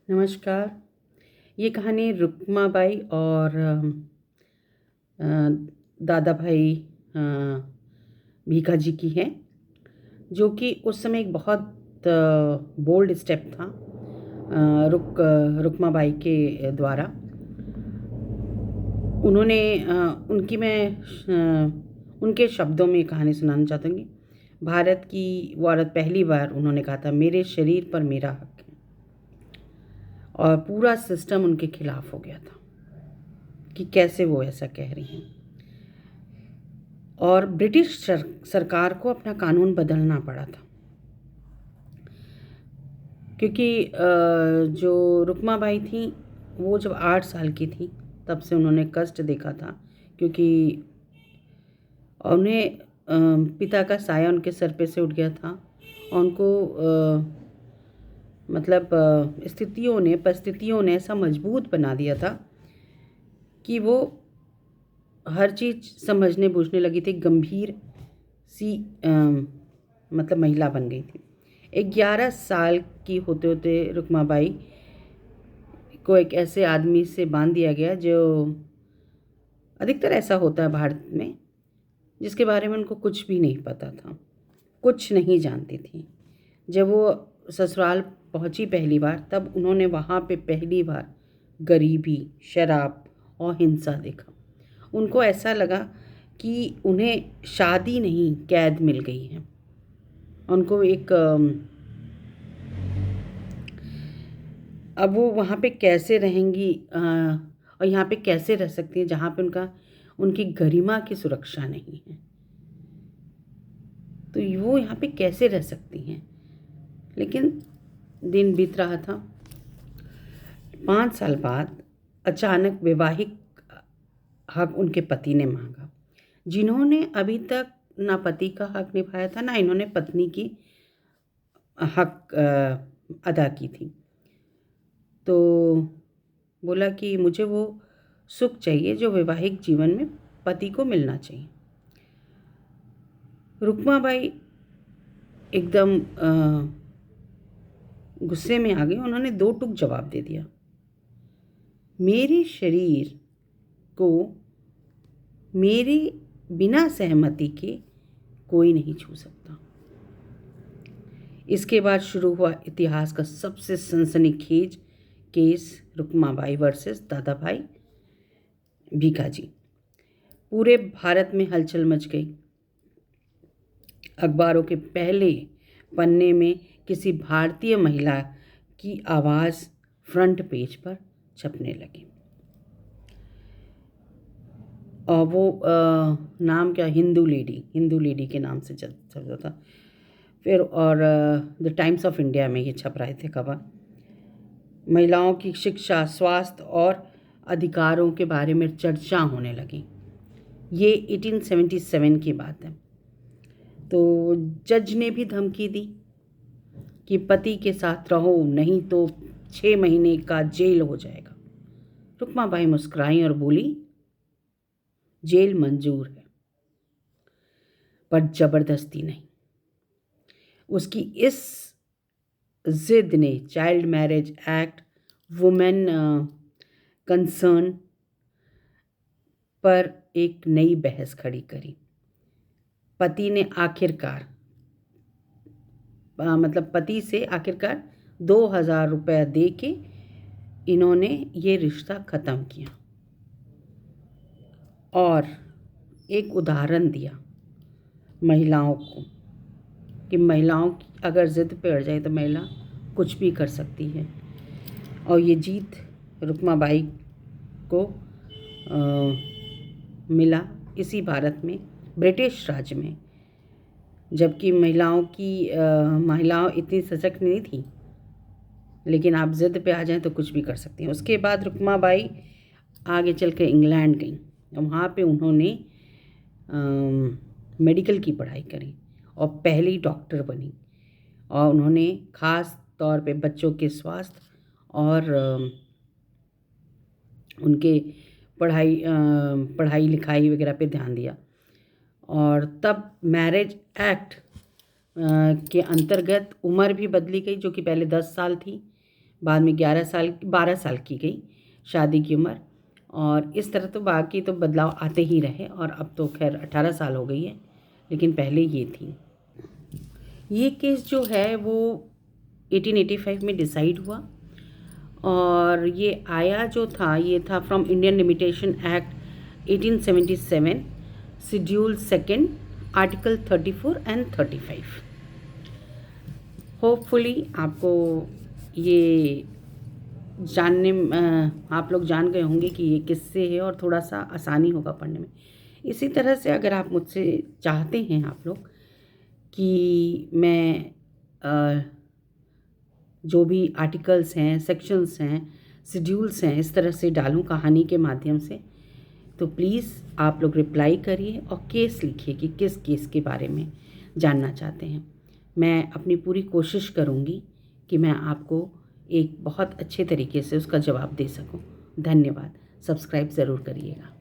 नमस्कार। ये कहानी रुक्माबाई और अ, दादा भाई अ, भीखा जी की है, जो कि उस समय एक बहुत बोल्ड स्टेप था रुक्माबाई के द्वारा। उन्होंने उनके शब्दों में ये कहानी सुनाना चाहूँगी। भारत की वो औरत पहली बार उन्होंने कहा था, मेरे शरीर पर मेरा हक है, और पूरा सिस्टम उनके खिलाफ हो गया था कि कैसे वो ऐसा कह रही हैं। और ब्रिटिश सरकार को अपना कानून बदलना पड़ा था, क्योंकि जो रुक्माबाई थी वो जब 8 साल की थी तब से उन्होंने कष्ट देखा था, क्योंकि उन्हें पिता का साया उनके सर पे से उठ गया था। और उनको मतलब परिस्थितियों ने ऐसा मजबूत बना दिया था कि वो हर चीज़ समझने बूझने लगी थी, गंभीर सी मतलब महिला बन गई थी। 11 साल की होते होते रुक्माबाई को एक ऐसे आदमी से बांध दिया गया, जो अधिकतर ऐसा होता है भारत में, जिसके बारे में उनको कुछ भी नहीं पता था, कुछ नहीं जानती थी। जब वो ससुराल पहुंची पहली बार, तब उन्होंने वहाँ पे पहली बार गरीबी, शराब और हिंसा देखा। उनको ऐसा लगा कि उन्हें शादी नहीं, कैद मिल गई है। उनको एक अब वो वहाँ पे कैसे रहेंगी और यहाँ पे कैसे रह सकती हैं जहाँ पे उनकी गरिमा की सुरक्षा नहीं है। तो वो यहाँ पे कैसे रह सकती हैं। लेकिन दिन बीत रहा था। 5 साल बाद अचानक वैवाहिक हक उनके पति ने मांगा, जिन्होंने अभी तक ना पति का हक निभाया था, ना इन्होंने पत्नी की हक अदा की थी। तो बोला कि मुझे वो सुख चाहिए जो वैवाहिक जीवन में पति को मिलना चाहिए। रुक्माबाई एकदम गुस्से में आ गई। उन्होंने 2 टूक जवाब दे दिया, मेरे शरीर को मेरे बिना सहमति के कोई नहीं छू सकता। इसके बाद शुरू हुआ इतिहास का सबसे सनसनीखेज केस, रुक्माबाई वर्सेस दादा भाई भीखा जी। पूरे भारत में हलचल मच गई। अखबारों के पहले पन्ने में किसी भारतीय महिला की आवाज़ फ्रंट पेज पर छपने लगी। और वो नाम क्या, हिंदू लेडी के नाम से चलता था। फिर और द टाइम्स ऑफ इंडिया में ये छप रहे थे खबर। महिलाओं की शिक्षा, स्वास्थ्य और अधिकारों के बारे में चर्चा होने लगी। ये 1877 की बात है। तो जज ने भी धमकी दी कि पति के साथ रहो, नहीं तो 6 महीने का जेल हो जाएगा। रुक्माबाई मुस्कुराई और बोली, जेल मंजूर है, पर जबरदस्ती नहीं। उसकी इस जिद ने child marriage act, women concern पर एक नई बहस खड़ी करी। पति से आखिरकार 2000 रुपया दे के इन्होंने ये रिश्ता ख़त्म किया और एक उदाहरण दिया महिलाओं को कि महिलाओं की अगर ज़िद पे अड़ जाए तो महिला कुछ भी कर सकती है। और ये जीत रुक्माबाई को मिला इसी भारत में, ब्रिटिश राज में, जबकि महिलाओं इतनी सशक्त नहीं थी, लेकिन आप ज़िद पे आ जाएं तो कुछ भी कर सकती हैं। उसके बाद रुक्माबाई आगे चल के इंग्लैंड गई। वहाँ पे उन्होंने मेडिकल की पढ़ाई करी और पहली डॉक्टर बनी। और उन्होंने ख़ास तौर पे बच्चों के स्वास्थ्य और उनके पढ़ाई लिखाई वगैरह पे ध्यान दिया। और तब मैरिज एक्ट के अंतर्गत उम्र भी बदली गई, जो कि पहले 10 साल थी, बाद में 12 साल की गई शादी की उम्र। और इस तरह तो बाकी तो बदलाव आते ही रहे, और अब तो खैर 18 साल हो गई है, लेकिन पहले ये थी। ये केस जो है वो 1885 में डिसाइड हुआ, और ये आया जो था ये था from Indian limitation act 1877, schedule 2, article 34 and 35। Hopefully आपको ये जानने आप लोग जान गए होंगे कि ये किससे है, और थोड़ा सा आसानी होगा पढ़ने में। इसी तरह से अगर आप मुझसे चाहते हैं आप लोग कि मैं जो भी आर्टिकल्स हैं, सेक्शंस हैं, शेड्यूल्स हैं, इस तरह से डालूं कहानी के माध्यम से, तो प्लीज़ आप लोग रिप्लाई करिए और केस लिखिए कि किस केस के बारे में जानना चाहते हैं। मैं अपनी पूरी कोशिश करूँगी कि मैं आपको एक बहुत अच्छे तरीके से उसका जवाब दे सकूं। धन्यवाद। सब्सक्राइब ज़रूर करिएगा।